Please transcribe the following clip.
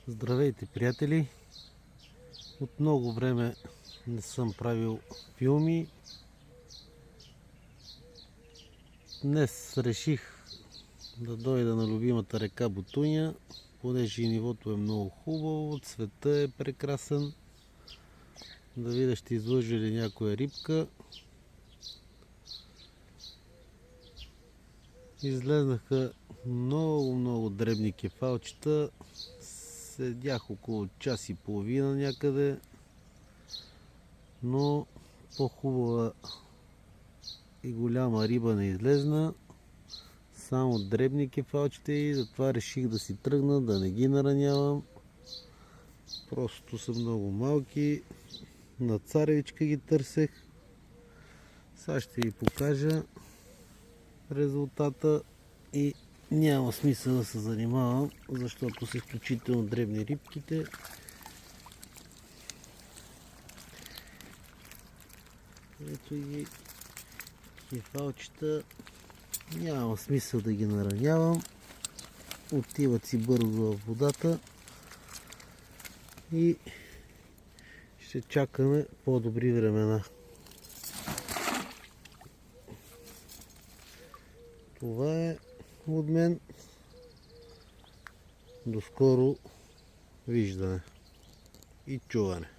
Здравейте, приятели! От много време не съм правил филми. Днес реших да дойда на любимата река Бутуня, понеже и нивото е много хубаво, цветът е прекрасен. Да видя ще излъжа ли някоя рибка. Излезнаха много дребни кефалчета. Седях около час и половина някъде, но по-хубава и голяма риба не излезна. Само дребни кефалчета и затова реших да си тръгна, да не ги наранявам. Просто са много малки. На царевичка ги търсех. Сега ще ви покажа резултата и няма смисъл да се занимавам, защото са изключително дребни рибките. Ето ги кефалчета. Няма смисъл да ги наранявам. Отиват си бързо в водата и ще чакаме по-добри времена. Това е от мен. До скоро виждане и чуване.